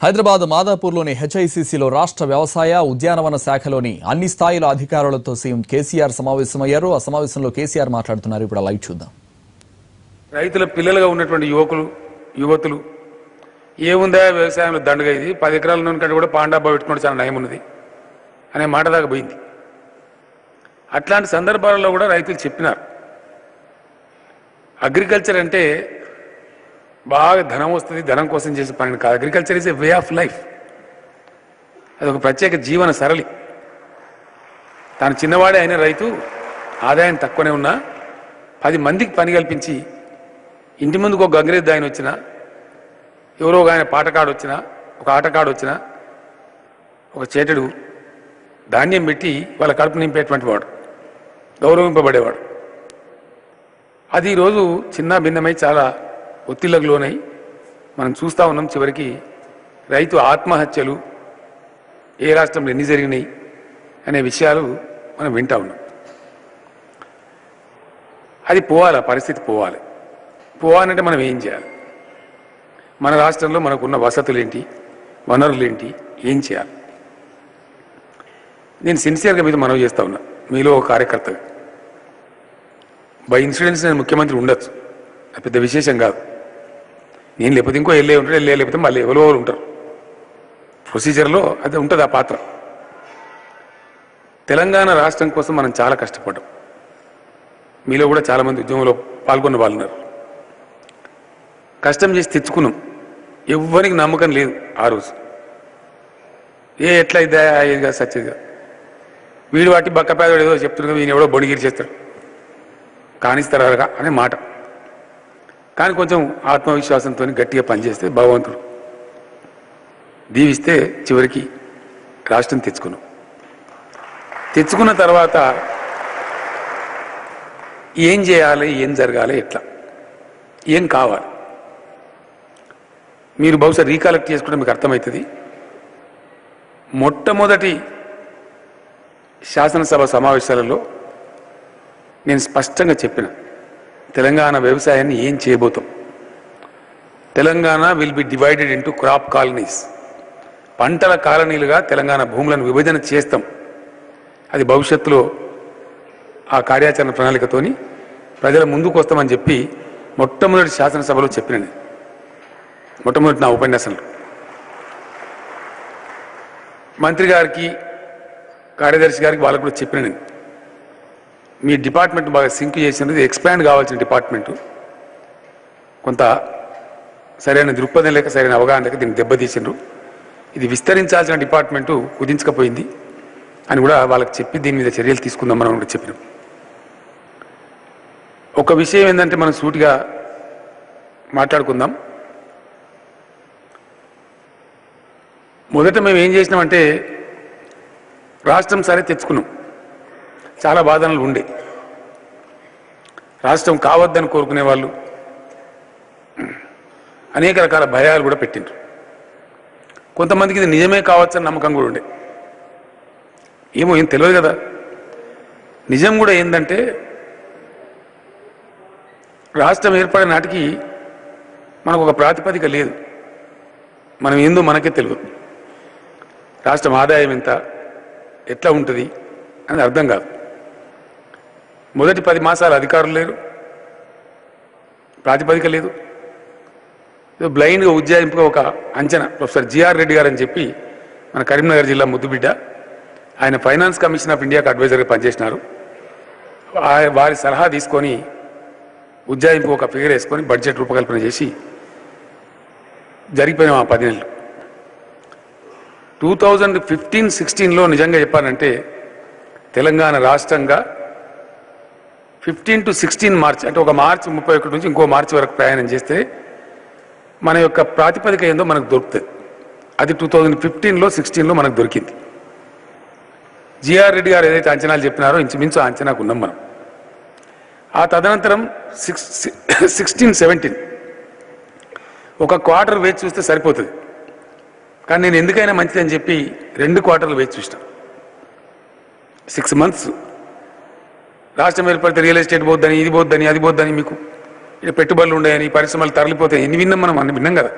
హైదరాబాద్ మాదాపూర్లోని హెచ్ఐసిసిలో రాష్ట్ర వ్యవసాయ ఉద్యానవన శాఖలోని అన్ని స్థాయిల అధికారులతో సీఎం కేసీఆర్ సమావేశమయ్యారు. ఆ సమావేశంలో కేసీఆర్ మాట్లాడుతున్నారు. ఇప్పుడు లైవ్ చూద్దాం. రైతుల పిల్లలుగా ఉన్నటువంటి యువతులు ఏముందా వ్యవసాయంలో దండగా ఇది 10 ఎకరాల కంటే కూడా పాండాబా పెట్టుకుంటే చాలా నయం ఉన్నది అనే మాట దాకా పోయింది. అట్లాంటి సందర్భాలలో కూడా రైతులు చెప్పినారు, అగ్రికల్చర్ అంటే బాగా ధనం వస్తుంది, ధనం కోసం చేసే పని కాదు. Agriculture is a way of life. అదొక ప్రత్యేక జీవన సరళి. తాను చిన్నవాడే అయిన రైతు ఆదాయం తక్కువనే ఉన్నా 10 మందికి పని కల్పించి ఇంటి ముందుకు ఒక గంగిరెద్దు ఆయన వచ్చినా, ఎవరో ఆయన పాటకాడు వచ్చినా, ఒక ఆటకాడు వచ్చినా, ఒక చేటడు ధాన్యం పెట్టి వాళ్ళ కడుపు నింపేటువంటి వాడు, గౌరవింపబడేవాడు. అది ఈరోజు చిన్న భిన్నమై చాలా ఒత్తిళ్లకు లోనై మనం చూస్తూ ఉన్నాం. చివరికి రైతు ఆత్మహత్యలు ఏ రాష్ట్రంలో ఎన్ని జరిగినాయి అనే విషయాలు మనం వింటూ ఉన్నాం. అది పోవాలి, ఆ పరిస్థితి పోవాలంటే మనం ఏం చేయాలి? మన రాష్ట్రంలో మనకున్న వసతులు ఏంటి, వనరులు ఏంటి, ఏం చేయాలి? నేను సిన్సియర్గా మీద మనవి చేస్తూ ఉన్నా, మీలో ఒక కార్యకర్తగా. బై ఇన్సిడెన్స్ నేను ముఖ్యమంత్రి ఉండొచ్చు, అది పెద్ద విశేషం కాదు. నేను లేకపోతే ఇంకో ఉంటాడు, లేకపోతే మళ్ళీ ఎవరో ఉంటారు. ప్రొసీజర్లో అది ఉంటుంది ఆ పాత్ర. తెలంగాణ రాష్ట్రం కోసం మనం చాలా కష్టపడ్డాం. మీలో కూడా చాలామంది ఉద్యమంలో పాల్గొన్న వాళ్ళు ఉన్నారు. కష్టం చేసి తెచ్చుకున్నాం. ఎవ్వరికి నమ్మకం లేదు ఆ రోజు. ఎట్లా ఇద్దా అయ్యేదిగా సచ్చేదిగా, వీడు వాటి బక్కపేదడు ఏదో చెప్తున్నాడు, ఈయన ఎవడో బొడిగిరి చేస్తాడు, కానిస్తారా అనే మాట. కానీ కొంచెం ఆత్మవిశ్వాసంతో గట్టిగా పనిచేస్తే భగవంతుడు దీవిస్తే చివరికి రాష్ట్రం తెచ్చుకున్న తర్వాత ఏం చేయాలి, ఏం జరగాలి, ఎట్లా, ఏం కావాలి మీరు బహుశా రీకలెక్ట్ చేసుకుంటే మీకు అర్థమవుతుంది. మొట్టమొదటి శాసనసభ సమావేశాలలో నేను స్పష్టంగా చెప్పిన, తెలంగాణ వ్యవసాయాన్ని ఏం చేయబోతాం. Telangana will be divided into crop colonies. పంటల కాలనీలుగా తెలంగాణ భూములను విభజన చేస్తాం. అది భవిష్యత్తులో ఆ కార్యాచరణ ప్రణాళికతోని ప్రజల ముందుకు వస్తామని చెప్పి మొట్టమొదటి శాసనసభలో చెప్పిన, మొట్టమొదటి నా ఉపన్యాసంలో మంత్రి గారికి, కార్యదర్శి గారికి, వాళ్ళకు కూడా చెప్పిన, నేను మీ డిపార్ట్మెంట్ బాగా సింక్ చేసినది, ఎక్స్పాండ్ కావాల్సిన డిపార్ట్మెంటు కొంత సరైన దృక్పథం లేక, సరైన అవగాహన లేక దీన్ని దెబ్బతీసిండ్రు. ఇది విస్తరించాల్సిన డిపార్ట్మెంటు కుదించకపోయింది అని కూడా వాళ్ళకి చెప్పి దీని మీద చర్యలు తీసుకుందాం మనం కూడా చెప్పినాం. ఒక విషయం ఏంటంటే మనం సూటిగా మాట్లాడుకుందాం. మొదట మేము ఏం చేసినామంటే, రాష్ట్రం సరే తెచ్చుకున్నాం, చాలా వాదనలు ఉండే. రాష్ట్రం కావద్దని కోరుకునే వాళ్ళు అనేక రకాల భయాలు కూడా పెట్టిండ్రు. కొంతమందికి ఇది నిజమే కావచ్చని నమ్మకం కూడా ఉండే. ఏం తెలియదు కదా. నిజం కూడా ఏంటంటే, రాష్ట్రం ఏర్పడే నాటికి మనకు ఒక ప్రాతిపదిక లేదు. మనం ఏందో మనకే తెలియదు. రాష్ట్రం ఆదాయం ఎంత, ఎట్లా ఉంటుంది అని అర్థం కాదు. మొదటి 10 మాసాలు అధికారులు లేరు, ప్రాతిపదిక లేదు. బ్లైండ్గా ఉజ్జాయింపుగా ఒక అంచనా. ప్రొఫెసర్ జిఆర్ రెడ్డి గారు అని చెప్పి మన కరీంనగర్ జిల్లా ముద్దుబిడ్డ, ఆయన ఫైనాన్స్ కమిషన్ ఆఫ్ ఇండియాకి అడ్వైజర్గా పనిచేసినారు. వారి సలహా తీసుకొని ఉజ్జాయింపు ఒక ఫిగర్ వేసుకొని బడ్జెట్ రూపకల్పన చేసి జరిగిపోయినాం ఆ 10 నెలలు. 2015-16లో నిజంగా చెప్పాలంటే తెలంగాణ రాష్ట్రంగా 15 to 16 మార్చి, అంటే ఒక మార్చి 31 నుంచి ఇంకో మార్చి వరకు ప్రయాణం చేస్తే మన యొక్క ప్రాతిపదిక ఏందో మనకు దొరుకుతుంది. అది 2015లో 16లో మనకు దొరికింది. జిఆర్ రెడ్డి గారు ఏదైతే అంచనాలు చెప్పినారో ఇంచుమించు అంచనాకు ఉన్నాం మనం. ఆ తదనంతరం 16-17 ఒక క్వార్టర్ వేచి చూస్తే సరిపోతుంది. కానీ నేను ఎందుకైనా మంచిదని చెప్పి 2 క్వార్టర్లు వేచి చూసిన. 6 months రాష్ట్రం ఏర్పడితే రియల్ ఎస్టేట్ పోద్దని, ఇది పోద్దని, అది పోద్దని, మీకు ఇక్కడ పెట్టుబడులు ఉన్నాయని, పరిశ్రమలు తరలిపోతాయి, ఎన్ని విన్నాం మనం, అన్ని విన్నాం కదా.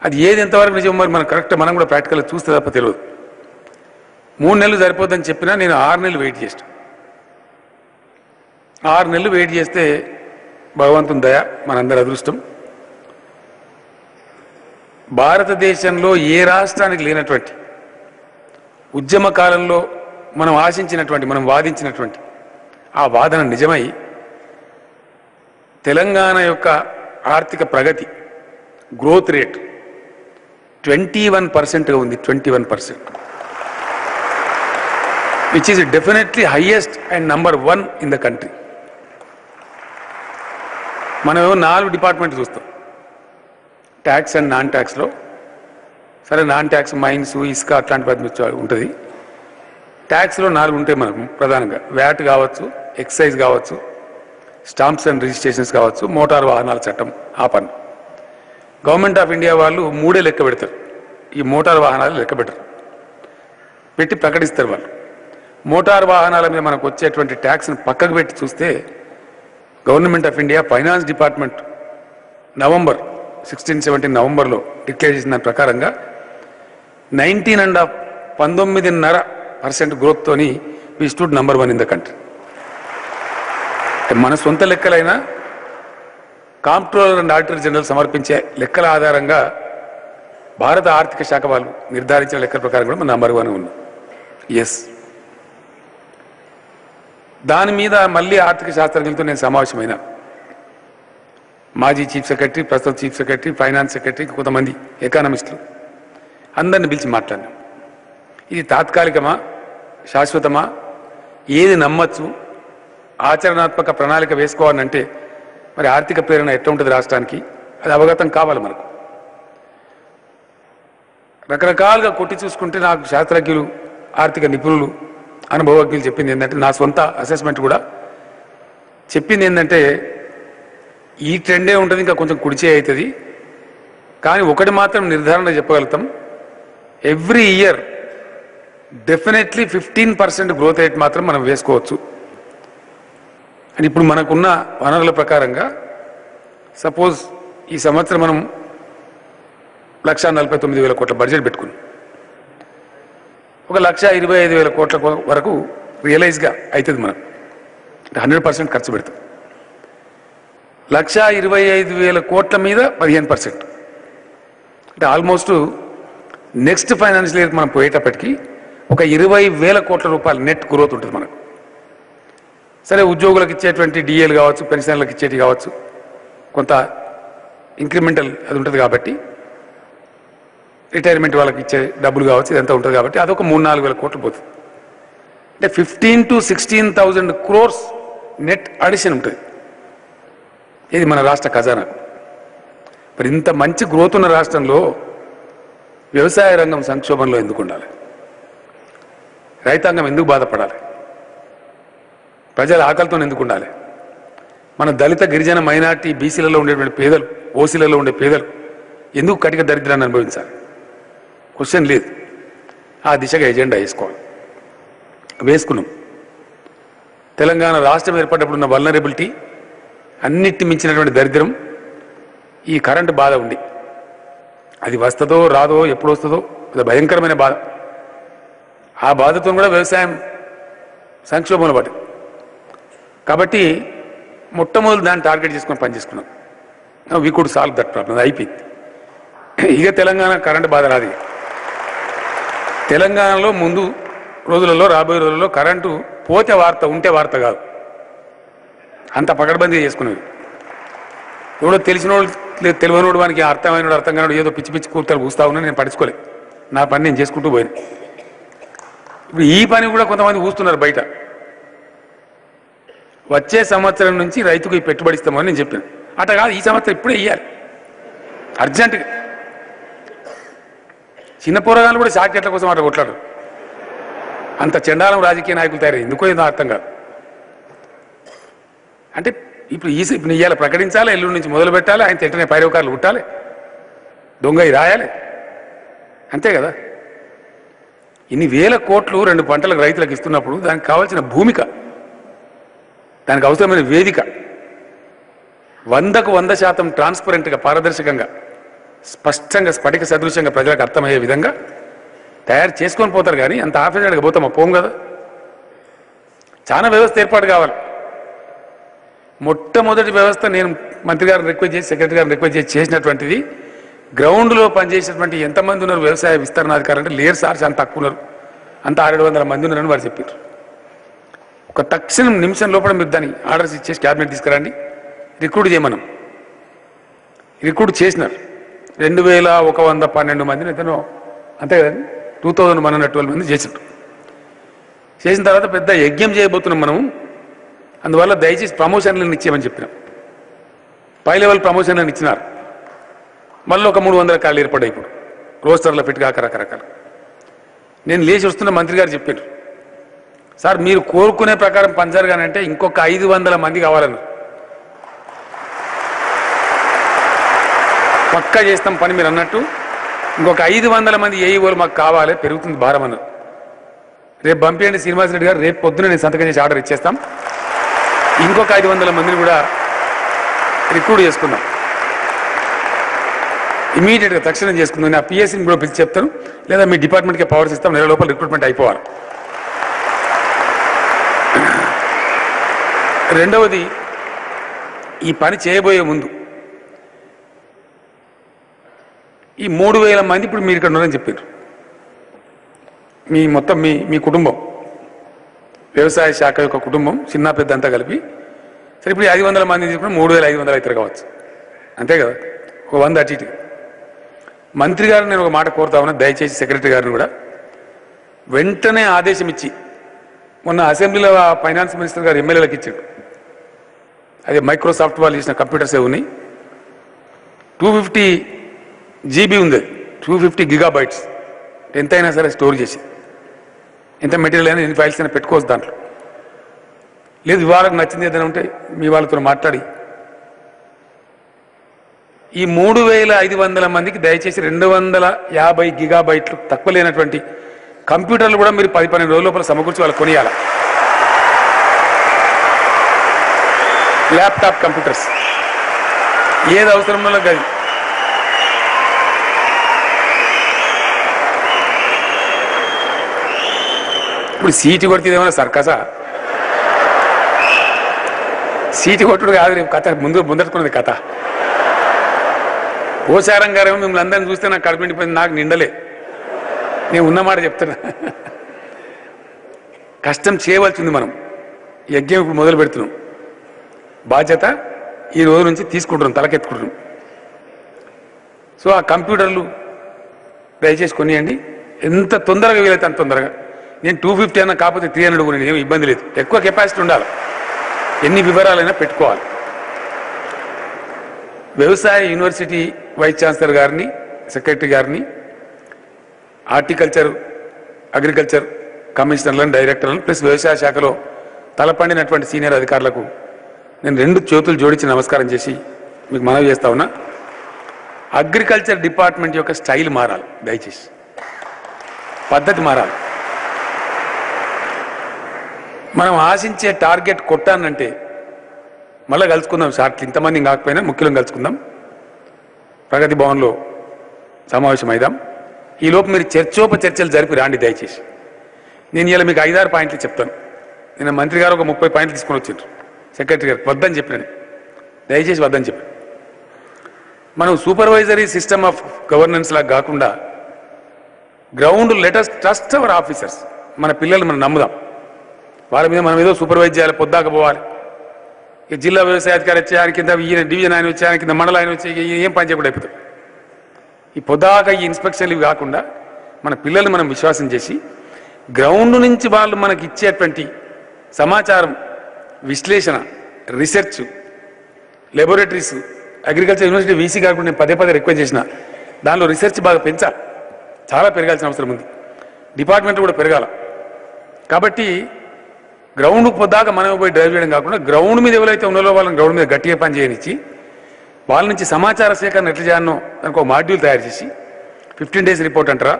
అది ఏది ఎంతవరకు నిజం మరి మనం కరెక్ట్ మనం కూడా ప్రాక్టికల్గా చూస్తే తప్ప తెలియదు. 3 నెలలు సరిపోద్దని చెప్పినా నేను 6 నెలలు వెయిట్ చేసిన. 6 నెలలు వెయిట్ చేస్తే భగవంతుని దయ, మనందరి అదృష్టం. భారతదేశంలో ఏ రాష్ట్రానికి లేనటువంటి ఉద్యమ కాలంలో మనం ఆశించినటువంటి, మనం వాదించినటువంటి ఆ వాదన నిజమై తెలంగాణ యొక్క ఆర్థిక ప్రగతి గ్రోత్ రేట్ 21%గా ఉంది. 21%, which is definitely highest and number 1 in the country. మనం 4 డిపార్ట్మెంట్ చూస్తాం, ట్యాక్స్ అండ్ నాన్ ట్యాక్స్లో. సరే, నాన్ ట్యాక్స్ మైన్స్, ఇసుక అట్లాంటి పద్ధతి ఉంటుంది. ట్యాక్స్లో 4 ఉంటాయి మనకు ప్రధానంగా. వ్యాట్ కావచ్చు, ఎక్సైజ్ కావచ్చు, స్టాంప్స్ అండ్ రిజిస్ట్రేషన్స్ కావచ్చు, మోటార్ వాహనాల చట్టం, ఆ పన్ను. గవర్నమెంట్ ఆఫ్ ఇండియా వాళ్ళు 3 లెక్క పెడతారు. ఈ మోటార్ వాహనాలు లెక్క పెట్టరు, పెట్టి ప్రకటిస్తారు వాళ్ళు. మోటార్ వాహనాల మీద మనకు వచ్చేటువంటి ట్యాక్స్ని పక్కకు పెట్టి చూస్తే government of India finance department November 16-17 నవంబర్లో డిక్లేర్ చేసిన దాని ప్రకారంగా 19.5% గ్రోత్తోని we stood number 1 in the country. మన సొంత లెక్కలైనా కాంప్ట్రోలర్ అండ్ ఆడిటర్ జనరల్ సమర్పించే లెక్కల ఆధారంగా భారత ఆర్థిక శాఖ వాళ్ళు నిర్ధారించిన లెక్కల ప్రకారం కూడా మన నంబర్ 1 ఉన్నాం. ఎస్, దాని మీద మళ్ళీ ఆర్థిక శాస్త్రజ్ఞులతో నేను సమావేశమైన. మాజీ చీఫ్ సెక్రటరీ, ప్రస్తుత చీఫ్ సెక్రటరీ, ఫైనాన్స్ సెక్రటరీ, కొంతమంది ఎకానమిస్టులు అందరిని పిలిచి మాట్లాడినాం. ఇది తాత్కాలికమా, శాశ్వతమా, ఏది నమ్మచ్చు, ఆచరణాత్మక ప్రణాళిక వేసుకోవాలంటే మరి ఆర్థిక ప్రేరణ ఎట్లా ఉంటుంది రాష్ట్రానికి, అది అవగతం కావాలి మనకు. రకరకాలుగా కొట్టి చూసుకుంటే నాకు శాస్త్రజ్ఞులు, ఆర్థిక నిపుణులు, అనుభవజ్ఞులు చెప్పింది ఏంటంటే, నా సొంత అసెస్మెంట్ కూడా చెప్పింది ఏంటంటే, ఈ ట్రెండే ఉంటుంది, ఇంకా కొంచెం కుడిచే అవుతుంది. కానీ ఒకటి మాత్రం నిర్ధారణ చెప్పగలుగుతాం, every here definitely 15% growth rate మాత్రం మనం వేసుకోవచ్చు అని. ఇప్పుడు మనకున్న వనరుల ప్రకారంగా సపోజ్ ఈ సంవత్సరం మనం 1,49,000 కోట్ల బడ్జెట్ పెట్టుకున్నాం. 1,25,000 కోట్ల వరకు రియలైజ్గా అవుతుంది మనం, 100% ఖర్చు పెడతాం. 1,25,000 కోట్ల మీద 15%, అంటే ఆల్మోస్ట్ నెక్స్ట్ ఫైనాన్షియల్ ఇయర్కి మనం పోయేటప్పటికీ 20,000 కోట్ల రూపాయల నెట్ గ్రోత్ ఉంటుంది మనకు. సరే, ఉద్యోగులకు ఇచ్చేటువంటి డిఏలు కావచ్చు, పెన్షన్లకు ఇచ్చేటి కావచ్చు, కొంత ఇంక్రిమెంటల్ అది ఉంటుంది కాబట్టి, రిటైర్మెంట్ వాళ్ళకి ఇచ్చే డబ్బులు కావచ్చు, ఇదంతా ఉంటుంది కాబట్టి అదొక 3-4 కోట్లు పోతుంది. అంటే 15,000 to 16,000 crores నెట్ అడిషన్ ఉంటుంది. ఇది మన రాష్ట్ర ఖజానా. మరి ఇంత మంచి గ్రోత్ ఉన్న రాష్ట్రంలో వ్యవసాయ రంగం సంక్షోభంలో ఎందుకు ఉండాలి? రైతాంగం ఎందుకు బాధపడాలి? ప్రజల ఆకలితో ఎందుకు ఉండాలి? మన దళిత, గిరిజన, మైనార్టీ, బీసీలలో ఉండేటువంటి పేదలు, ఓసీలలో ఉండే పేదలు ఎందుకు కటిక దరిద్రాన్ని అనుభవించాలి? క్వశ్చన్ లేదు. ఆ దిశగా ఎజెండా వేసుకున్నాం. తెలంగాణ రాష్ట్రం ఏర్పడినప్పుడు ఉన్న వల్నరబిలిటీ, అన్నిటి మించినటువంటి దరిద్రం ఈ కరెంటు బాధ ఉంది. అది వస్తుందో రాదో, ఎప్పుడు వస్తుందో, అది భయంకరమైన బాధ. ఆ బాధతో కూడా వ్యవసాయం సంక్షోభంలో పడింది. కాబట్టి మొట్టమొదటి దాన్ని టార్గెట్ చేసుకొని పనిచేసుకున్నాం. We could solve that problem. అది అయిపోయింది. ఇక తెలంగాణ కరెంటు బాధ రాదు. తెలంగాణలో ముందు రోజులలో, రాబోయే రోజులలో కరెంటు పోతే వార్త, ఉంటే వార్త కాదు. అంత పకడ్బందీ చేసుకునేది. ఎవడో తెలిసినోడు లేదు, తెలియనోడు, వానికి అర్థమైనడు, అర్థం కానివాడు ఏదో పిచ్చి పిచ్చి కూర్తలు కూస్తా ఉన్నా నేను పట్టించుకోలేదు. నా పని నేను చేసుకుంటూ పోయాను. ఇప్పుడు ఈ పని కూడా కొంతమంది ఊస్తున్నారు బయట. వచ్చే సంవత్సరం నుంచి రైతుకు ఈ పెట్టుబడి ఇస్తామని నేను చెప్పాను. అట కాదు, ఈ సంవత్సరం ఇప్పుడే ఇవ్వాలి అర్జెంటుగా. చిన్న పోరగాళ్ళు కూడా షార్ట్కట్ల కోసం అట్లా కొట్లాడు. అంత చండాలం రాజకీయ నాయకులు తయారు, ఎందుకో ఏదో అర్థం కాదు. అంటే ఇప్పుడు ఇవాళ ప్రకటించాలి, ఎల్లుండి నుంచి మొదలు పెట్టాలి, ఆయన తింటనే పైరవకారులు కుట్టాలి, దొంగ రాయాలి, అంతే కదా. ఇన్ని వేల కోట్లు 2 పంటలకు రైతులకు ఇస్తున్నప్పుడు దానికి కావాల్సిన భూమిక, దానికి అవసరమైన వేదిక 100% ట్రాన్స్పరెంట్గా, పారదర్శకంగా స్పష్టంగా స్ఫటిక సదృశ్యంగా ప్రజలకు అర్థమయ్యే విధంగా తయారు చేసుకొని పోతారు. కానీ అంత ఆఫీసర్గా పోతామా? పోం కదా. చాలా వ్యవస్థ ఏర్పాటు కావాలి. మొట్టమొదటి వ్యవస్థ నేను మంత్రి గారిని రిక్వెస్ట్ చేసి, సెక్రటరీ గారిని రిక్వెస్ట్ చేసి చేసినటువంటిది, గ్రౌండ్లో పనిచేసినటువంటి ఎంతమంది ఉన్నారు వ్యవసాయ విస్తరణాధికారులు అంటే లేరు సార్, చాలా తక్కువ ఉన్నారు, అంత 600 మంది ఉన్నారని వారు చెప్పారు. ఒక తక్షణం నిమిషం లోపల మీరు దాన్ని ఆర్డర్స్ ఇచ్చేసి క్యాబినెట్ తీసుకురండి, రిక్రూట్ చేయమనం. రిక్రూట్ చేసినారు. 2112 మందిని ఎంతనో, అంతే కదండి, 2112 మంది చేసినారు. చేసిన తర్వాత పెద్ద యజ్ఞం చేయబోతున్నాం మనం. అందువల్ల దయచేసి ప్రమోషన్లను ఇచ్చేయమని చెప్పినాం. పై లెవెల్ ప్రమోషన్లను ఇచ్చినారు. మళ్ళీ ఒక 300 ఖాళీ ఏర్పడ్డాయి. ఇప్పుడు రోస్టర్లో పెట్టి కాక రకరకాల. నేను లేచి వస్తున్న మంత్రి గారు చెప్పారు, సార్ మీరు కోరుకునే ప్రకారం పనిజరగానంటే ఇంకొక 500 మంది కావాలన్నారు. పక్కా చేస్తాం పని మీరు అన్నట్టు. ఇంకొక 500 మంది ఏఈఓలు మాకు కావాలి, పెరుగుతుంది భారం అన్నారు. రేపు పంపించండి శ్రీనివాసరెడ్డి గారు, రేపు పొద్దున నేను సంతకం చేసి ఆర్డర్ ఇచ్చేస్తాం. ఇంకొక 500 మందిని కూడా రిక్రూట్ చేసుకుందాం. ఇమీడియట్గా తక్షణం చేసుకుందాం. నేను ఆ పిఎస్సీని కూడా పిలిచి చెప్తాను, లేదా మీ డిపార్ట్మెంట్కి పవర్స్ ఇస్తాం, నెల లోపల రిక్రూట్మెంట్ అయిపోవాలి. రెండవది, ఈ పని చేయబోయే ముందు ఈ 3000 మంది ఇప్పుడు మీరు ఇక్కడ ఉన్నారని చెప్పారు. మీ మొత్తం మీ కుటుంబం, వ్యవసాయ శాఖ యొక్క కుటుంబం, చిన్న పెద్ద అంతా కలిపి సరే ఇప్పుడు 500 మంది తీసుకుని 3500 అవుతారు కావచ్చు, అంతే కదా, ఒక 100 అటు ఇటు. మంత్రి గారిని నేను ఒక మాట కోరుతా ఉన్నా, దయచేసి సెక్రటరీ గారిని కూడా వెంటనే ఆదేశం ఇచ్చి, మొన్న అసెంబ్లీలో ఫైనాన్స్ మినిస్టర్ గారు ఎమ్మెల్యేలకు ఇచ్చాడు, అదే మైక్రోసాఫ్ట్ వాళ్ళు ఇచ్చిన కంప్యూటర్స్ ఉన్నాయి, 250 GB ఉంది, 250 GB ఎంతైనా సరే స్టోర్ చేసి, ఎంత మెటీరియల్ అయినా, ఎన్ని ఫైల్స్ అయినా పెట్టుకోవచ్చు దాంట్లో. లేదు వాళ్ళకి నచ్చింది ఏదైనా ఉంటే మీ వాళ్ళతో మాట్లాడి ఈ 3500 మందికి దయచేసి 250 GB తక్కువ లేనటువంటి కంప్యూటర్లు కూడా మీరు 10-12 రోజుల లోపల సమకూర్చి వాళ్ళకి కొనియాలి. ల్యాప్టాప్ కంప్యూటర్స్ ఏది అవసరం వల్ల కాదు. ఇప్పుడు సీటు కొడితే ఏమైనా సర్కసా? సీటు కొట్టుడు కాదు రేపు కథ, ముందట్టుకున్నది కథ. పోసారం గారేమో మిమ్మల్ని అందరిని చూస్తే నాకు కడుపు నిండిపోయింది, నాకు నిండలే. నేను ఉన్నమాట చెప్తున్నా. కష్టం చేయవలసింది మనం. యజ్ఞం ఇప్పుడు మొదలు పెడుతున్నాం. బాధ్యత ఈ రోజు నుంచి తీసుకుంటున్నాం, తలకెత్తుకుంటున్నాం. సో ఆ కంప్యూటర్లు దయచేసి కొనియండి, ఎంత తొందరగా వీలైతే అంత తొందరగా. నేను 250 అన్నా కాకపోతే 300 కూడా ఏమి ఇబ్బంది లేదు. ఎక్కువ కెపాసిటీ ఉండాలి, ఎన్ని వివరాలైనా పెట్టుకోవాలి. వ్యవసాయ యూనివర్సిటీ వైస్ ఛాన్సలర్ గారిని, సెక్రటరీ గారిని, హార్టికల్చర్ అగ్రికల్చర్ కమిషనర్లను, డైరెక్టర్లను, ప్లస్ వ్యవసాయ శాఖలో తలపండినటువంటి సీనియర్ అధికారులకు నేను 2 చేతులు జోడించి నమస్కారం చేసి మీకు మనవి చేస్తా ఉన్నా. అగ్రికల్చర్ డిపార్ట్మెంట్ యొక్క స్టైల్ మారాలి, దయచేసి పద్ధతి మారాలి. మనం ఆశించే టార్గెట్ కొట్టానంటే మళ్ళీ కలుసుకుందాం షార్ట్లు, ఇంతమంది కాకపోయినా ముఖ్యులను కలుసుకుందాం, ప్రగతి భవన్లో సమావేశం అయిదాం. ఈలోపు మీరు చర్చలు జరిపి రాండి దయచేసి. నేను ఇలా మీకు 5-6 పాయింట్లు చెప్తాను. నేను మంత్రి గారు ఒక 30 పాయింట్లు తీసుకొని వచ్చిండ్రు, సెక్రటరీ గారు వద్దని చెప్పినాను, దయచేసి వద్దని చెప్పాను. మనం సూపర్వైజరీ సిస్టమ్ ఆఫ్ గవర్నెన్స్ లాగా కాకుండా ground letters trust our officers. మన పిల్లలు మనం నమ్ముదాం, వాళ్ళ మీద మనం ఏదో సూపర్వైజ్ చేయాలి, పొద్దాక పోవాలి. ఈ జిల్లా వ్యవసాయ అధికారి వచ్చే ఆయన కింద, ఈయన డివిజన్ ఆయన వచ్చే ఆయన కింద, మండల ఆయన వచ్చి ఏం పని చేయకుండా అయిపోతుంది. ఈ పొద్దాక ఈ ఇన్స్పెక్షన్లు ఇవి కాకుండా మన పిల్లల్ని మనం విశ్వాసం చేసి గ్రౌండ్ నుంచి వాళ్ళు మనకి ఇచ్చేటువంటి సమాచారం, విశ్లేషణ, research, laboratories, agriculture university VC కాకుండా నేను పదే రిక్వెస్ట్ చేసిన, దానిలో రీసెర్చ్ బాగా పెంచాలి, చాలా పెరగాల్సిన అవసరం ఉంది. డిపార్ట్మెంట్ కూడా పెరగాల. కాబట్టి గ్రౌండ్కి పొద్దాక మనం పోయి డ్రైవ్ చేయడం కాకుండా గ్రౌండ్ మీద ఎవరైతే ఉన్నారో వాళ్ళని గ్రౌండ్ మీద గట్టిగా పని చేయనిచ్చి వాళ్ళ నుంచి సమాచార సేకరణ ఎట్లా చేయాలనో దానికి ఒక మాడ్యూల్ తయారు చేసి 15 days రిపోర్ట్ అంటారా,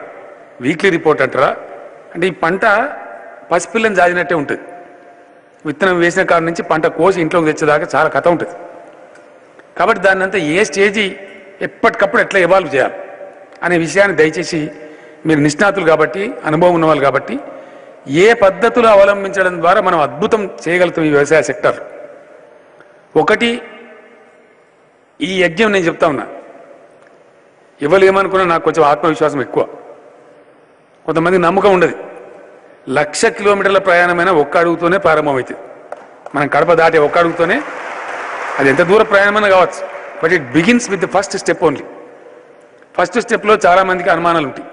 వీక్లీ రిపోర్ట్ అంటారా, అంటే ఈ పంట పసిపిల్లని జాజినట్టే ఉంటుంది. విత్తనం వేసిన కాడ నుంచి పంట కోసి ఇంట్లోకి తెచ్చేదాకా చాలా కథ ఉంటుంది. కాబట్టి దాన్ని అంతా ఏ స్టేజీ ఎప్పటికప్పుడు ఎట్లా ఎవాల్వ్ చేయాలి అనే విషయాన్ని దయచేసి మీరు నిష్ణాతులు కాబట్టి, అనుభవం ఉన్నవాళ్ళు కాబట్టి, ఏ పద్ధతులు అవలంబించడం ద్వారా మనం అద్భుతం చేయగలుగుతాం ఈ వ్యవసాయ సెక్టర్. ఒకటి, ఈ యజ్ఞం నేను చెప్తా ఉన్నా, ఎవరు ఏమనుకున్నా నాకు కొంచెం ఆత్మవిశ్వాసం ఎక్కువ. కొంతమందికి నమ్మకం ఉండదు. 1,00,000 కిలోమీటర్ల ప్రయాణమైనా ఒక్క అడుగుతోనే ప్రారంభమవుతుంది. మనం కడప దాటే ఒక్క అడుగుతోనే, అది ఎంత దూర ప్రయాణమైనా కావచ్చు, but it begins with the first step only. First స్టెప్లో చాలామందికి అనుమానాలు ఉంటాయి,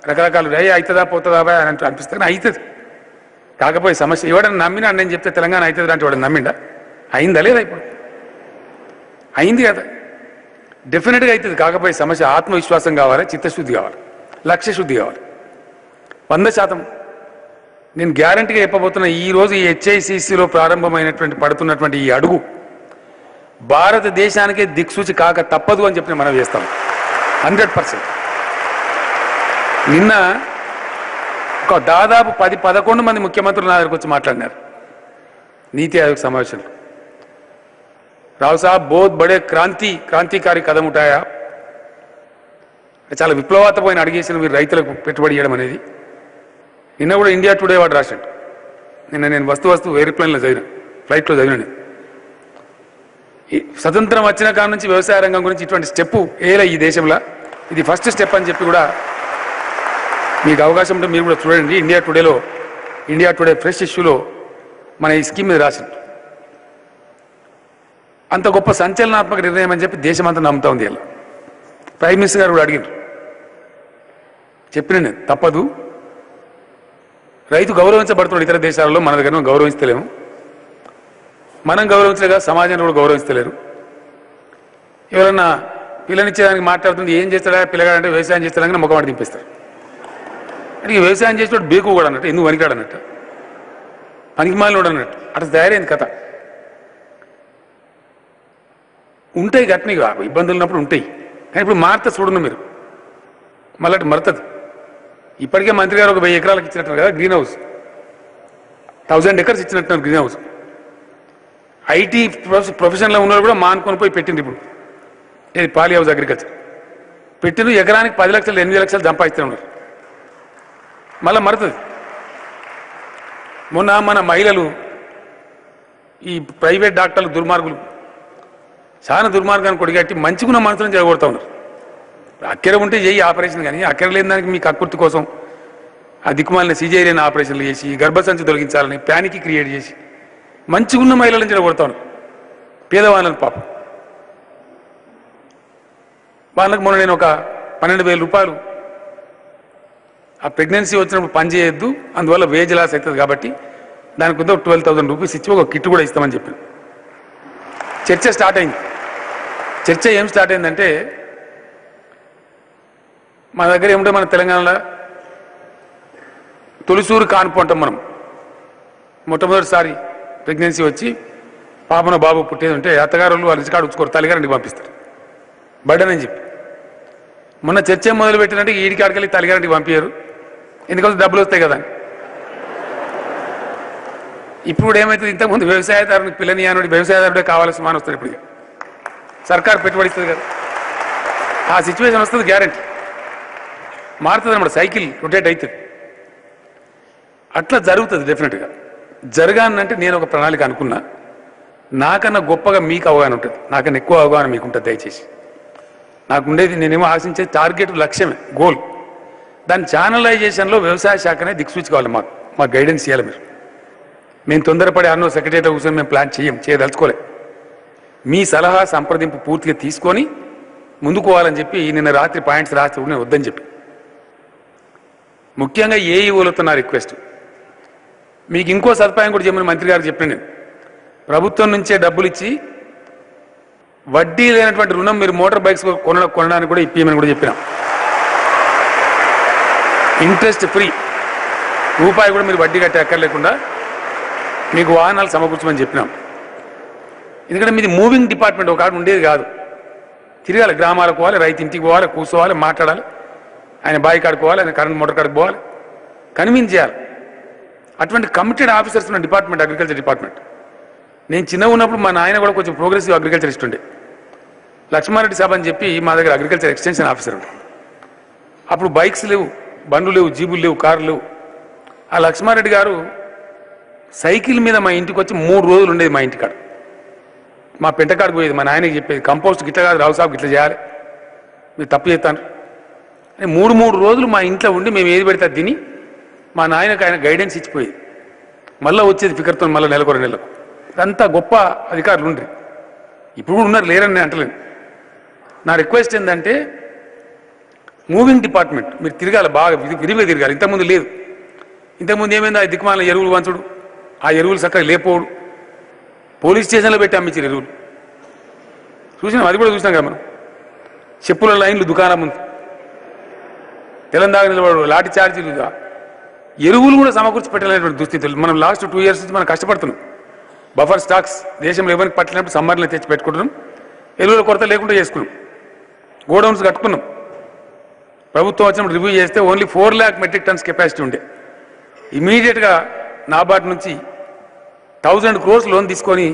రకరకాలు. అవుతుందా పోతుందా అని అనిపిస్తుంది. అవుతుంది. కాకపోతే సమస్య ఎవడన్నా నమ్మినా, నేను చెప్తే తెలంగాణ అవుతుంది అంటే వాడు నమ్మిండా? అయిందా లేదా? ఇప్పుడు అయింది కదా, డెఫినెట్గా అవుతుంది. కాకపోతే సమస్య ఆత్మవిశ్వాసం కావాలి, చిత్తశుద్ధి కావాలి, లక్ష్యశుద్ధి కావాలి. 100% నేను గ్యారంటీగా చెప్పబోతున్నా. ఈరోజు ఈ HICCలో ప్రారంభమైనటువంటి పడుతున్నటువంటి ఈ అడుగు భారతదేశానికే దిక్సూచి కాక తప్పదు అని చెప్పి మనం చేస్తాం 100%. నిన్న ఒక దాదాపు 10-11 మంది ముఖ్యమంత్రులు నా దగ్గరకు వచ్చి మాట్లాడినారు నీతి ఆయోగ్ సమావేశంలో. రావు సాబ్ బహుత్ బడే క్రాంతికారి కదం ఉంటాయా, చాలా విప్లవాత్మకమైన అడిగేసిన మీరు రైతులకు పెట్టుబడి చేయడం అనేది. నిన్న కూడా ఇండియా టుడే వాడు రాశాడు. నిన్న నేను వస్తు ఎయిర్ప్లేన్లో చదివిన, ఫ్లైట్లో చదివిన. ఈ స్వతంత్రం వచ్చిన కాడ నుంచి వ్యవసాయ రంగం గురించి ఇటువంటి స్టెప్ ఏలా ఈ దేశంలో, ఇది ఫస్ట్ స్టెప్ అని చెప్పి కూడా మీకు అవకాశం ఉంటే మీరు కూడా చూడండి. ఇండియా టుడే ఫ్రెష్ ఇష్యూలో మన ఈ స్కీమ్ మీద రాసింది. అంత గొప్ప సంచలనాత్మక నిర్ణయం అని చెప్పి దేశమంతా నమ్ముతా ఉంది. ఇలా ప్రైమ్ మినిస్టర్ గారు కూడా అడిగారు, చెప్పిన నేను తప్పదు. రైతు గౌరవించబడుతున్నాడు ఇతర దేశాలలో, మన దగ్గర గౌరవించలేము. మనం గౌరవించలేక సమాజాన్ని కూడా గౌరవించలేరు. ఎవరన్నా పిల్లనిచ్చేదానికి మాట్లాడుతుంది, ఏం చేస్తాడా పిల్లగాడంటే వ్యవసాయం చేస్తాడని ముఖమాట దింపేస్తారు. అంటే వ్యవసాయం చేసేవాడు బేకు కూడా అన్నట్టు, ఎందుకు వనికాడు అన్నట్టు, పనికిమాలినోడు అన్నట్టు, అట్లా తయారైంది కథ. ఉంటాయి గట్నిగా ఇబ్బందులు ఉన్నప్పుడు ఉంటాయి, కానీ ఇప్పుడు మారుతా చూడండి మీరు, మళ్ళీ అటు మరుతుంది. ఇప్పటికే మంత్రి గారు ఒక 1000 ఎకరాలకు ఇచ్చినట్టు కదా గ్రీన్ హౌస్, 1000 acres ఇచ్చినట్టున్నారు గ్రీన్ హౌస్. ఐటీ ప్రొఫెషన్లో ఉన్నవాళ్ళు కూడా మానుకొని పోయి పెట్టింది. ఇప్పుడు ఇది పాలి హౌస్ అగ్రికల్చర్ పెట్టింది. ఎకరానికి 10 లక్షలు 8 లక్షలు సంపాదిస్తూ ఉన్నారు. మళ్ళీ మరుతుంది. మొన్న మన మహిళలు, ఈ ప్రైవేట్ డాక్టర్లు దుర్మార్గులు, చాలా దుర్మార్గాన్ని కొడిగట్టి మంచిగున్న మనసులను జరగొడతా ఉన్నారు. అక్కర ఉంటే చేయి ఆపరేషన్, కానీ అక్కర లేని దానికి మీ కక్కుర్తి కోసం ఆ దిక్కుమాలిన సిజేరియన్ ఆపరేషన్లు చేసి గర్భసంచి తొలగించాలని ప్యానిక్ క్రియేట్ చేసి మంచిగున్న మహిళలను జరగొడతా ఉన్నారు. పేదవాళ్ళని పాపం వాళ్ళకి మొన్న నేను ఒక 12,000 రూపాయలు ఆ ప్రెగ్నెన్సీ వచ్చినప్పుడు పని చేయొద్దు, అందువల్ల వేజ్ లాస్ అవుతుంది కాబట్టి దానికి కొంత 12,000 రూపీస్ ఇచ్చి ఒక కిట్ కూడా ఇస్తామని చెప్పి చర్చ స్టార్ట్ అయింది. చర్చ ఏం స్టార్ట్ అయిందంటే, మన దగ్గర ఏమిటో మన తెలంగాణలో తొలిసూరు కాన్పు అంటాం మనం. మొట్టమొదటిసారి ప్రెగ్నెన్సీ వచ్చి పాపన బాబు పుట్టేది ఉంటే అత్తగారు వాళ్ళు రిజికాడు ఉంచుకోరు, తల్లిగారింటికి పంపిస్తారు బర్డన్ అని చెప్పి. మొన్న చర్చ మొదలు పెట్టినట్టు ఈడికాడికెళ్ళి తల్లిగారింటికి పంపించారు, ఎందుకంటే డబ్బులు వస్తాయి కదా. ఇప్పుడు ఏమవుతుంది, ఇంతకుముందు వ్యవసాయదారునికి పిల్లనియానుడి వ్యవసాయదారుడే కావాల్సిన మాన వస్తుంది. ఇప్పుడు సర్కారు పెట్టుబడి ఇస్తుంది కదా, ఆ సిచ్యువేషన్ వస్తుంది. గ్యారంటీ మారుతుంది అన్నమాట, సైకిల్ రొటేట్ అవుతుంది. అట్లా జరుగుతుంది డెఫినెట్గా. జరగానంటే నేను ఒక ప్రణాళిక అనుకున్నా, నాకన్నా గొప్పగా మీకు అవగాహన ఉంటుంది, నాకన్నా ఎక్కువ అవగాహన మీకు ఉంటుంది. దయచేసి నాకుండేది, నేనేమో ఆశించే టార్గెట్, లక్ష్యమే, గోల్. దాని ఛానలైజేషన్లో వ్యవసాయ శాఖనే దిక్సూచి కావాలి. మాకు గైడెన్స్ చేయాలి మీరు. మేము తొందరపడి అన్నో సెక్రటరీలో కూర్చొని మేము ప్లాన్ చేయదలుచుకోలే. మీ సలహా సంప్రదింపు పూర్తిగా తీసుకొని ముందుకు పోవాలని చెప్పి నిన్న రాత్రి పాయింట్స్ రాత్రి నేను వద్దని చెప్పి, ముఖ్యంగా ఏఈఓలతో నా రిక్వెస్ట్, మీకు ఇంకో సదుపాయం కూడా చెప్పమని మంత్రి గారు చెప్పిన నేను. ప్రభుత్వం నుంచే డబ్బులు ఇచ్చి వడ్డీ లేనటువంటి రుణం మీరు మోటార్ బైక్స్ కొనడానికి కూడా ఇప్పియమని కూడా చెప్పినాం. ఇంట్రెస్ట్ ఫ్రీ, రూపాయి కూడా మీరు వడ్డీ కట్టే అక్కర్లేకుండా మీకు వాహనాలు సమకూర్చమని చెప్పినాం. ఎందుకంటే మీది మూవింగ్ డిపార్ట్మెంట్, ఒక ఆడ ఉండేది కాదు. తిరగాలి, గ్రామాలకు పోవాలి, రైతు ఇంటికి పోవాలి, కూర్చోవాలి, మాట్లాడాలి, ఆయన బావి కాడికి పోవాలి, ఆయన కరెంట్ మోటార్ కాడికి పోవాలి, కన్విన్స్ చేయాలి. అటువంటి కమిటెడ్ ఆఫీసర్స్ ఉన్న డిపార్ట్మెంట్ అగ్రికల్చర్ డిపార్ట్మెంట్. నేను చిన్నగా ఉన్నప్పుడు మా నాయన కూడా కొంచెం ప్రోగ్రెసివ్ అగ్రికల్చరిస్ట్ ఉండే. లక్ష్మారెడ్డి సాబ్ అని చెప్పి మా దగ్గర అగ్రికల్చర్ ఎక్స్టెన్షన్ ఆఫీసర్ ఉంటాడు. అప్పుడు బైక్స్ లేవు, బండ్లు లేవు, జీబులు లేవు, కార్లు లేవు. ఆ లక్ష్మారెడ్డి గారు సైకిల్ మీద మా ఇంటికి వచ్చి 3 రోజులు ఉండేది. మా ఇంటికాడ మా పెంటకాడికి పోయేది. మా నాయనకి చెప్పేది, కంపోస్ట్ గిట్ల కాదు రావు సాబ్, గిట్ల చేయాలి, మీరు తప్పు చేస్తాను. 3 రోజులు మా ఇంట్లో ఉండి మేము ఏది పెడితే తిని మా నాయనకు ఆయన గైడెన్స్ ఇచ్చిపోయేది. మళ్ళీ వచ్చేది ఫికర్తో మళ్ళీ నెలకు 2 నెలలకు. అంతా గొప్ప అధికారులు ఉండ్రి. ఇప్పుడు కూడా ఉన్నారు, లేరని నేను అంటలేను. నా రిక్వెస్ట్ ఏంటంటే మూవింగ్ డిపార్ట్మెంట్ మీరు తిరగాలి, బాగా విరివిగా తిరగాలి. ఇంతకుముందు లేదు. ఇంతకుముందు ఏమైంది, ఆ దిక్కుమాల ఎరువులు వంచుడు, ఆ ఎరువులు చక్కగా లేపోడు, పోలీస్ స్టేషన్లో పెట్టి అమ్మించారు ఎరువులు. చూసినాం, అది కూడా చూసినాం కదా మనం. చెప్పుల లైన్లు దుకాణం ముందు తెలంగాణ నిలబడు, లాఠీ చార్జీలుగా ఎరువులు కూడా సమకూర్చి పెట్టలేనటువంటి దుస్థితులు. మనం లాస్ట్ 2 years నుంచి మనం కష్టపడుతున్నాం. బఫర్ స్టాక్స్ దేశంలో ఎవరికి పట్టినప్పుడు సమ్మర్లో తెచ్చి పెట్టుకుంటున్నాం. ఎరువుల కొరత లేకుండా చేసుకున్నాం. గోడౌన్స్ కట్టుకున్నాం. ప్రభుత్వం వచ్చినప్పుడు రివ్యూ చేస్తే only 4 lakh metric tons capacity ఉండే. ఇమీడియట్గా నాబార్డ్ నుంచి 1000 crores లోన్ తీసుకొని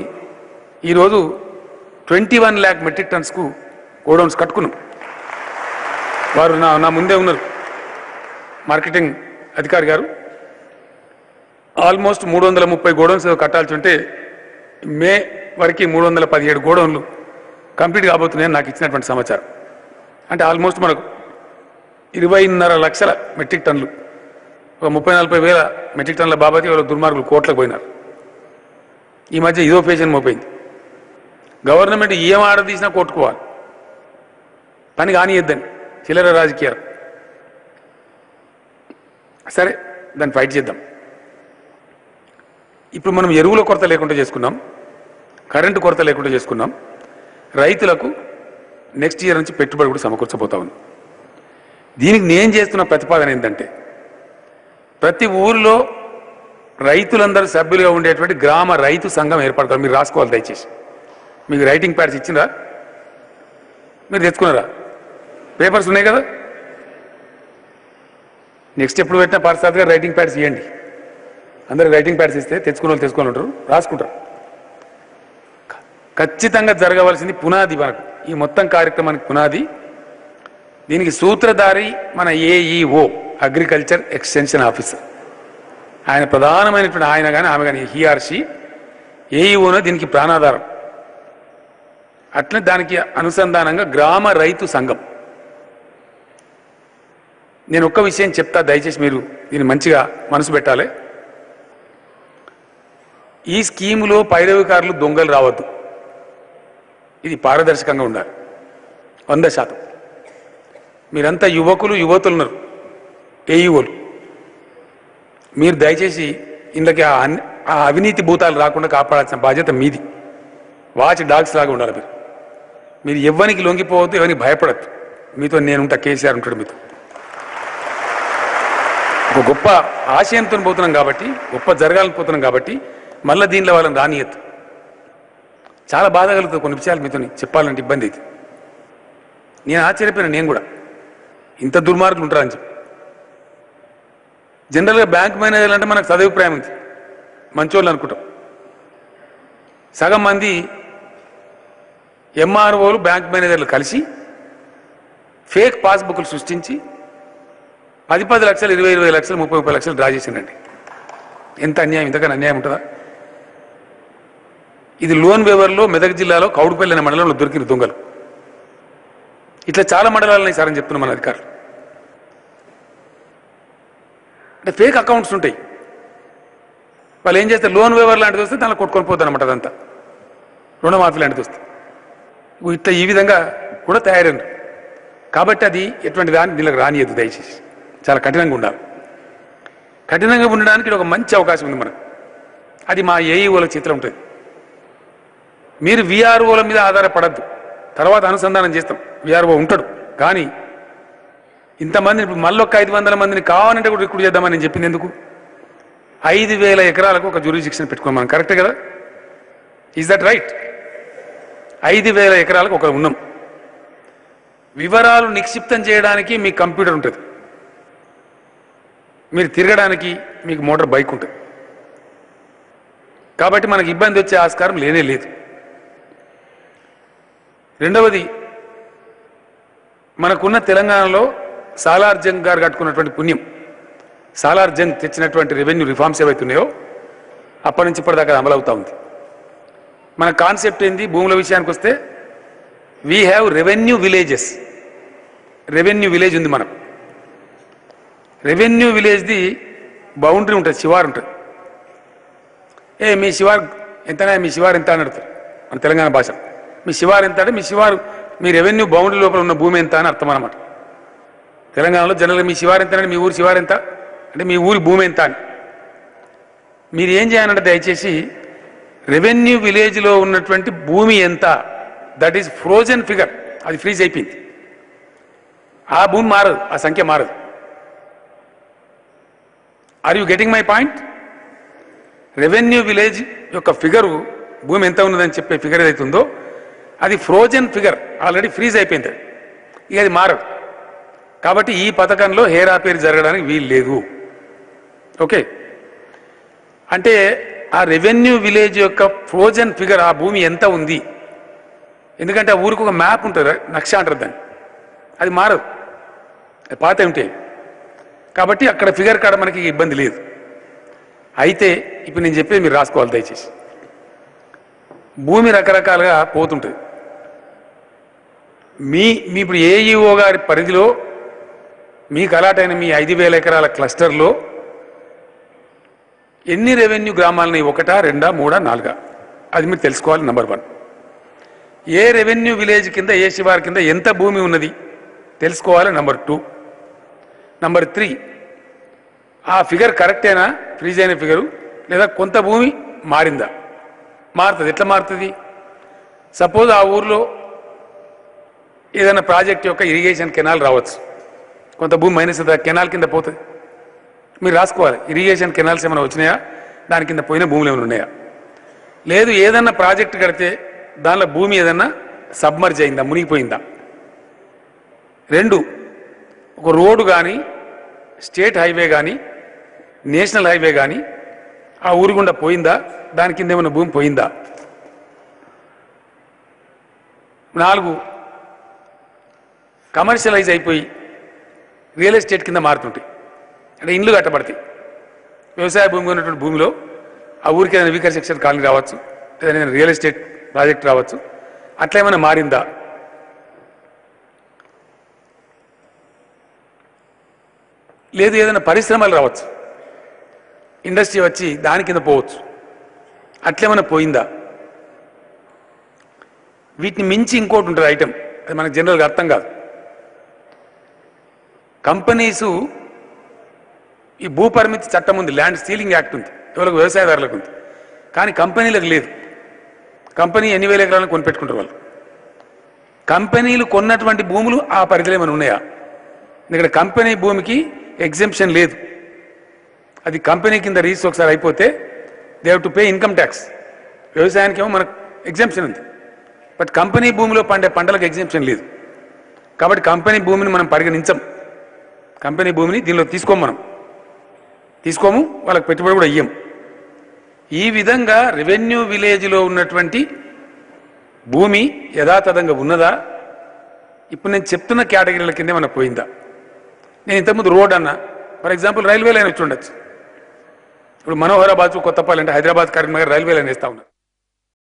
ఈరోజు 21 lakh మెట్రిక్ టన్స్కు గోడౌన్స్ కట్టుకున్నాం. వారు నా ముందే ఉన్నారు, మార్కెటింగ్ అధికారి గారు. ఆల్మోస్ట్ 330 గోడౌన్స్ కట్టాల్సి ఉంటే మే వరకు 317 గోడౌన్లు కంప్లీట్ కాబోతున్నాయని నాకు ఇచ్చినటువంటి సమాచారం. అంటే ఆల్మోస్ట్ మనకు 20.5 లక్షల మెట్రిక్ టన్నులు, ఒక 30-40 వేల మెట్రిక్ టన్నుల బాబతి వాళ్ళ దుర్మార్గులు కోట్లకు పోయినారు. ఈ మధ్య ఇదో పేషన్ మోపోయింది. గవర్నమెంట్ ఏం ఆర్డర్ తీసినా కొట్టుకోవాలి, పని కానియద్దని చిల్లర రాజకీయాలు. సరే, దాన్ని ఫైట్ చేద్దాం. ఇప్పుడు మనం ఎరువుల కొరత లేకుండా చేసుకున్నాం, కరెంటు కొరత లేకుండా చేసుకున్నాం. రైతులకు నెక్స్ట్ ఇయర్ నుంచి పెట్టుబడి కూడా సమకూర్చబోతా ఉంది. దీనికి నేను చేస్తున్న ప్రతిపాదన ఏంటంటే ప్రతి ఊరిలో రైతులందరూ సభ్యులుగా ఉండేటువంటి గ్రామ రైతు సంఘం ఏర్పడతారు. మీరు రాసుకోవాలి దయచేసి. మీకు రైటింగ్ ప్యాడ్స్ ఇచ్చినరా? మీరు తెచ్చుకున్నారా? పేపర్స్ ఉన్నాయి కదా. నెక్స్ట్ ఎప్పుడు పెట్టినా పార్సాద్గా రైటింగ్ ప్యాడ్స్ ఇవ్వండి. అందరికి రైటింగ్ ప్యాడ్స్ ఇస్తే తెచ్చుకుని వాళ్ళు ఉంటారు, రాసుకుంటారు. ఖచ్చితంగా జరగవలసింది పునాది. మనకు ఈ మొత్తం కార్యక్రమానికి పునాది, దీనికి సూత్రధారి మన ఏఈఓ, అగ్రికల్చర్ ఎక్స్టెన్షన్ ఆఫీసర్. ఆయన ప్రధానమైనటువంటి, ఆయన కానీ ఆమె కానీ, హీ ఆర్ షీ ఏఈఓనే దీనికి ప్రాణాధారం. అట్లనే దానికి అనుసంధానంగా గ్రామ రైతు సంఘం. నేను ఒక్క విషయం చెప్తా, దయచేసి మీరు దీన్ని మంచిగా మనసు పెట్టాలి. ఈ స్కీములో పైరవికారులు దొంగలు రావద్దు. ఇది పారదర్శకంగా ఉండాలి 100%. మీరంతా యువకులు, యువతులు ఉన్నారు, ఏఈఓలు. మీరు దయచేసి ఇందులోకి ఆ అవినీతి భూతాలు రాకుండా కాపాడాల్సిన బాధ్యత మీది. వాచ్ డాగ్స్ లాగా ఉండాలి. మీరు ఎవ్వరికి లొంగిపోవద్దు, ఎవరికి భయపడద్దు. మీతో నేనుంటా, కేసీఆర్ ఉంటాడు మీతో. ఒక గొప్ప ఆశయంతో పోతున్నాం కాబట్టి, గొప్ప జరగాలని పోతున్నాం కాబట్టి మళ్ళీ దీనిలో వాళ్ళని రానియద్దు. చాలా బాధ కలుగుతుంది కొన్ని విషయాలు మీతో చెప్పాలంటే, ఇబ్బంది అయితే. నేను ఆశ్చర్యపోయినా, నేను కూడా ఇంత దుర్మార్గులు ఉంటారని చెప్పి. జనరల్గా బ్యాంక్ మేనేజర్లు అంటే మనకు సదభిప్రాయం ఉంది, మంచోళ్ళు అనుకుంటాం. సగం మంది ఎంఆర్ఓలు, బ్యాంక్ మేనేజర్లు కలిసి ఫేక్ పాస్బుక్లు సృష్టించి 10 లక్షలు, 20 లక్షలు, 30 లక్షలు డ్రా చేసిండండి. ఎంత అన్యాయం! ఇంతకన్నా అన్యాయం ఉంటుందా? ఇది లోన్ వేవర్లో మెదక్ జిల్లాలో కౌడుపల్లి అనే మండలంలో దొరికిన దొంగలు. ఇట్లా చాలా మండలాలని సార్ అని చెప్తున్నాం మన అధికారులు. అంటే ఫేక్ అకౌంట్స్ ఉంటాయి. వాళ్ళు ఏం చేస్తారు, లోన్ వేవర్ లాంటిది వస్తే దానిలో కొట్టుకొని పోతారు అనమాట. అదంతా రుణమాఫీ లాంటిది వస్తే ఇట్లా ఈ విధంగా కూడా తయారైంది. కాబట్టి అది ఎటువంటి దాన్ని దీనికి రానియద్దు. దయచేసి చాలా కఠినంగా ఉండాలి. కఠినంగా ఉండడానికి ఒక మంచి అవకాశం ఉంది మనకు. అది మా ఏఈఓల చేతిలో ఉంటుంది. మీరు విఆర్ఓల మీద ఆధారపడద్దు. తర్వాత అనుసంధానం చేస్తాం, విఆర్ఓ ఉంటాడు. కానీ ఇంతమందిని ఇప్పుడు మళ్ళీ ఒక 500 మందిని కావాలంటే కూడా రిక్రూట్ చేద్దామని నేను చెప్పింది ఎందుకు? 5,000 ఎకరాలకు ఒక జ్యూరిడిక్షన్ పెట్టుకున్నాం మనం. కరెక్టే కదా? Is that right? 5,000 ఎకరాలకు ఒక ఉన్నాం. వివరాలు నిక్షిప్తం చేయడానికి మీకు కంప్యూటర్ ఉంటుంది, మీరు తిరగడానికి మీకు మోటార్ బైక్ ఉంటుంది. కాబట్టి మనకు ఇబ్బంది వచ్చే ఆస్కారం లేనే లేదు. రెండవది, మనకున్న తెలంగాణలో సాలార్ జంగ్ గారు కట్టుకున్నటువంటి పుణ్యం, సాలార్ జంగ్ తెచ్చినటువంటి రెవెన్యూ రిఫార్మ్స్ ఏవైతున్నాయో అప్పటి నుంచి ఇప్పటిదాకా అమలు అవుతా ఉంది. మన కాన్సెప్ట్ ఏంది? భూముల విషయానికి వస్తే we have revenue villages. Revenue village ఉంది మనకు. రెవెన్యూ విలేజ్ది బౌండరీ ఉంటుంది, శివారు ఉంటుంది. మీ శివారు ఎంతనా, మీ శివారు ఎంత అని అడుగుతారు మన తెలంగాణ భాష. మీ శివారు ఎంత అంటే మీ రెవెన్యూ బౌండరీ లోపల ఉన్న భూమి ఎంత అని అర్థం అన్నమాట. తెలంగాణలో జనరల్గా మీ శివారు ఎంత అంటే మీ ఊరు శివారు ఎంత అంటే మీ ఊరి భూమి ఎంత అని. మీరు ఏం చేయాలంటే దయచేసి రెవెన్యూ విలేజ్లో ఉన్నటువంటి భూమి ఎంత, దట్ ఈస్ ఫ్రోజన్ ఫిగర్, అది ఫ్రీజ్ అయిపోయింది. ఆ భూమి మారదు, ఆ సంఖ్య మారదు. Are you getting my point? Revenue village యొక్క ఫిగరు, భూమి ఎంత ఉన్నదని చెప్పే ఫిగర్ ఏదైతే ఉందో అది ఫ్రోజన్ ఫిగర్, ఆల్రెడీ ఫ్రీజ్ అయిపోయింది. ఇక అది మారదు. కాబట్టి ఈ పథకంలో హేరాపేరు జరగడానికి వీలు లేదు. ఓకే, అంటే ఆ రెవెన్యూ విలేజ్ యొక్క ఫ్రోజన్ ఫిగర్, ఆ భూమి ఎంత ఉంది, ఎందుకంటే ఆ ఊరికి ఒక మ్యాప్ ఉంటుంది, నక్ష అంటారు దాన్ని, అది మారదు, అది పాత ఉంటాయి. కాబట్టి అక్కడ ఫిగర్ కాడ మనకి ఇబ్బంది లేదు. అయితే ఇప్పుడు నేను చెప్పేది మీరు రాసుకోవాలి దయచేసి. భూమి రకరకాలుగా పోతుంటుంది. మీ ఇప్పుడు ఏఈఓ గారి పరిధిలో మీకు అలాటైన మీ 5,000 ఎకరాల క్లస్టర్లో ఎన్ని రెవెన్యూ గ్రామాలని, 1, 2, 3, 4, అది మీరు తెలుసుకోవాలి. నంబర్ 1. ఏ రెవెన్యూ విలేజ్ కింద, ఏ శివారు కింద ఎంత భూమి ఉన్నది తెలుసుకోవాలి. నంబర్ 2. నంబర్ 3, ఆ ఫిగర్ కరెక్టేనా, ఫ్రీజ్ అయిన ఫిగరు, లేదా కొంత భూమి మారిందా? మారుతుంది. ఎట్లా మారుతుంది? సపోజ్ ఆ ఊర్లో ఏదైనా ప్రాజెక్ట్ యొక్క ఇరిగేషన్ కెనాల్ రావచ్చు, కొంత భూమి మైనస్ కెనాల్ కింద పోతుంది. మీరు రాసుకోవాలి, ఇరిగేషన్ కెనాల్స్ ఏమైనా వచ్చినాయా, దాని కింద పోయిన భూములు ఏమైనా ఉన్నాయా. లేదు, ఏదన్నా ప్రాజెక్ట్ కడితే దానిలో భూమి ఏదన్నా సబ్మర్జ్ అయిందా, మునిగిపోయిందా. 2, ఒక రోడ్డు కానీ, స్టేట్ హైవే కానీ, నేషనల్ హైవే కానీ ఆ ఊరి గుండా పోయిందా, దాని కింద ఏమైనా భూమి పోయిందా. 4, కమర్షియలైజ్ అయిపోయి రియల్ ఎస్టేట్ కింద మారుతుంటాయి, అంటే ఇండ్లు కట్టబడతాయి. వ్యవసాయ భూమి ఉన్నటువంటి భూమిలో ఆ ఊరికి ఏదైనా రీకన్స్ట్రక్షన్ కాలనీ రావచ్చు, ఏదైనా రియల్ ఎస్టేట్ ప్రాజెక్ట్ రావచ్చు. అట్లా ఏమైనా మారిందా. లేదు, ఏదైనా పరిశ్రమలు రావచ్చు, ఇండస్ట్రీ వచ్చి దాని కింద పోవచ్చు, అట్లేమైనా పోయిందా. వీటిని మించి ఇంకోటి ఉంటుంది ఐటెం, అది మనకు జనరల్గా అర్థం కాదు. కంపెనీసు ఈ భూ పరిమితి చట్టం ఉంది, ల్యాండ్ సీలింగ్ యాక్ట్ ఉంది, ఎవరికి వ్యవసాయదారులకు ఉంది, కానీ కంపెనీలకు లేదు. కంపెనీ ఎన్ని వేల ఎకరాలను కొనిపెట్టుకుంటారు వాళ్ళు. కంపెనీలు కొన్నటువంటి భూములు ఆ పరిధిలో ఏమైనా ఉన్నాయా? ఇక్కడ కంపెనీ భూమికి ఎగ్జెంప్షన్ లేదు, అది కంపెనీ కింద రిజిస్టర్ ఒకసారి అయిపోతే they have to pay income tax. వ్యవసాయానికి ఏమో మనకు ఎగ్జెంప్షన్ ఉంది, బట్ కంపెనీ భూమిలో పండే పంటలకు ఎగ్జెంప్షన్ లేదు. కాబట్టి కంపెనీ భూమిని మనం పరిగణించం, కంపెనీ భూమిని దీనిలో తీసుకోము, వాళ్ళకి పెట్టుబడి కూడా ఇయ్యం. ఈ విధంగా రెవెన్యూ విలేజ్లో ఉన్నటువంటి భూమి యథాతథంగా ఉన్నదా, ఇప్పుడు నేను చెప్తున్న కేటగిరీల కింద ఏమైనా పోయిందా. నేను ఇంతకుముందు రోడ్ అన్నా, ఫర్ ఎగ్జాంపుల్ రైల్వే లైన్ వచ్చి ఉండొచ్చు. ఇప్పుడు మనోహరాబాద్, కొత్తపల్లి అంటే హైదరాబాద్, కరీంనగర్ రైల్వే లైన్ వేస్తా ఉన్నారు.